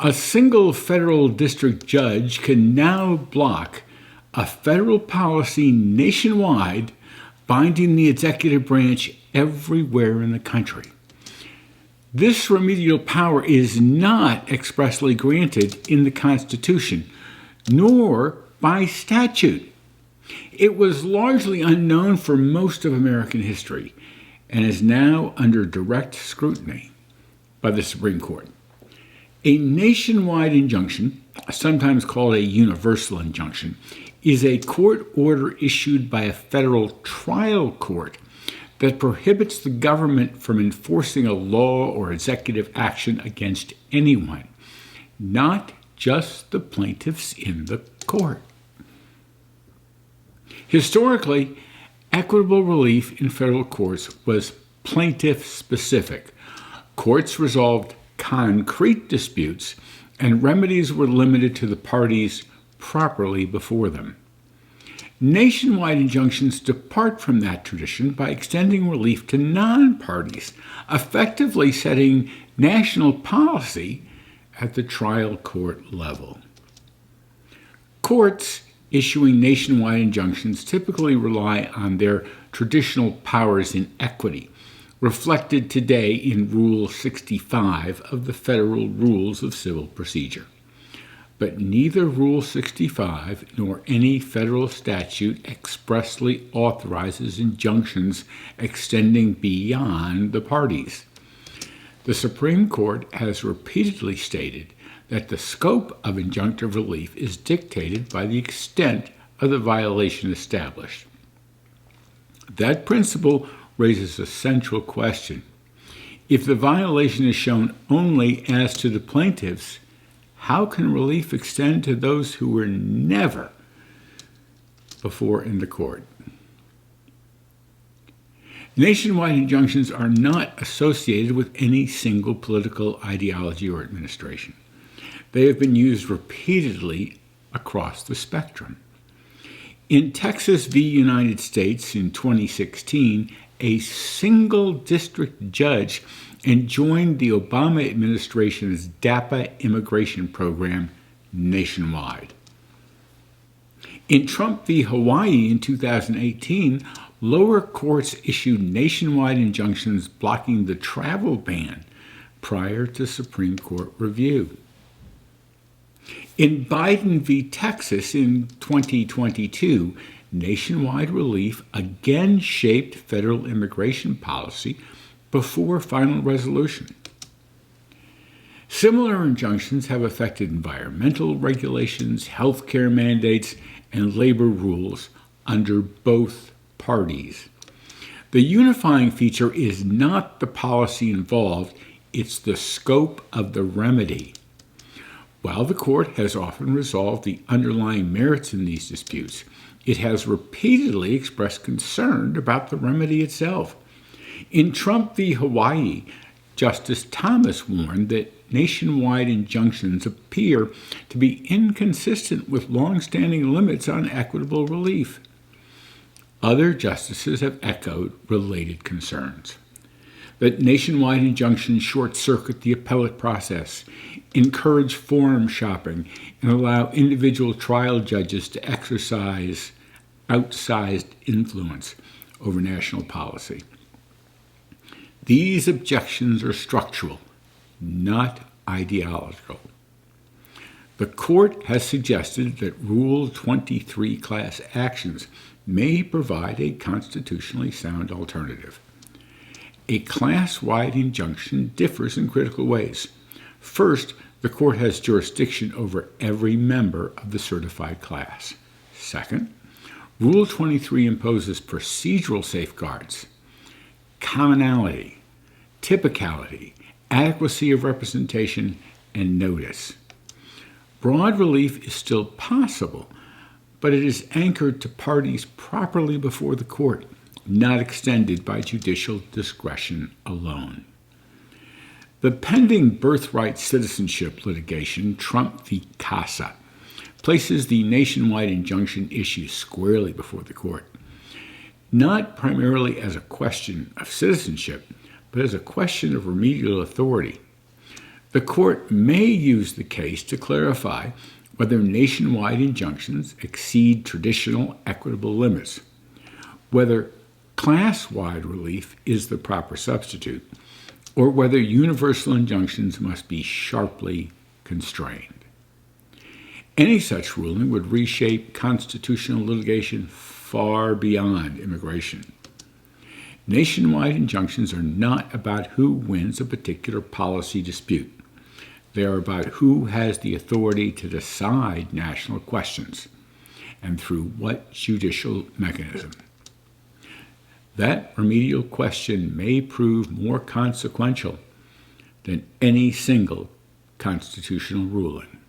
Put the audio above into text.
A single federal district judge can now block a federal policy nationwide binding the executive branch everywhere in the country. This remedial power is not expressly granted in the Constitution, nor by statute. It was largely unknown for most of American history and is now under direct scrutiny by the Supreme Court. A nationwide injunction, sometimes called a universal injunction, is a court order issued by a federal trial court that prohibits the government from enforcing a law or executive action against anyone, not just the plaintiffs in the court. Historically, equitable relief in federal courts was plaintiff-specific. Courts resolved concrete disputes, and remedies were limited to the parties properly before them. Nationwide injunctions depart from that tradition by extending relief to non-parties, effectively setting national policy at the trial court level. Courts issuing nationwide injunctions typically rely on their traditional powers in equity, reflected today in Rule 65 of the Federal Rules of Civil Procedure. But neither Rule 65 nor any federal statute expressly authorizes injunctions extending beyond the parties. The Supreme Court has repeatedly stated that the scope of injunctive relief is dictated by the extent of the violation established. That principle raises a central question. If the violation is shown only as to the plaintiffs, how can relief extend to those who were never before in the court? Nationwide injunctions are not associated with any single political ideology or administration. They have been used repeatedly across the spectrum. In Texas v. United States in 2016, a single district judge enjoined the Obama administration's DAPA immigration program nationwide. In Trump v. Hawaii in 2018, lower courts issued nationwide injunctions blocking the travel ban prior to Supreme Court review. In Biden v. Texas in 2022, nationwide relief again shaped federal immigration policy before final resolution. Similar injunctions have affected environmental regulations, healthcare mandates, and labor rules under both parties. The unifying feature is not the policy involved, it's the scope of the remedy. While the court has often resolved the underlying merits in these disputes, it has repeatedly expressed concern about the remedy itself. In Trump v. Hawaii, Justice Thomas warned that nationwide injunctions appear to be inconsistent with long-standing limits on equitable relief. Other justices have echoed related concerns. That nationwide injunctions short-circuit the appellate process, encourage forum shopping, and allow individual trial judges to exercise outsized influence over national policy. These objections are structural, not ideological. The court has suggested that Rule 23 class actions may provide a constitutionally sound alternative. A class-wide injunction differs in critical ways. First, the court has jurisdiction over every member of the certified class. Second, Rule 23 imposes procedural safeguards, commonality, typicality, adequacy of representation, and notice. Broad relief is still possible, but it is anchored to parties properly before the court, not extended by judicial discretion alone. The pending birthright citizenship litigation, Trump v. Casa, places the nationwide injunction issue squarely before the court, not primarily as a question of citizenship, but as a question of remedial authority. The court may use the case to clarify whether nationwide injunctions exceed traditional equitable limits, whether class-wide relief is the proper substitute, or whether universal injunctions must be sharply constrained. Any such ruling would reshape constitutional litigation far beyond immigration. Nationwide injunctions are not about who wins a particular policy dispute. They are about who has the authority to decide national questions and through what judicial mechanism. That remedial question may prove more consequential than any single constitutional ruling.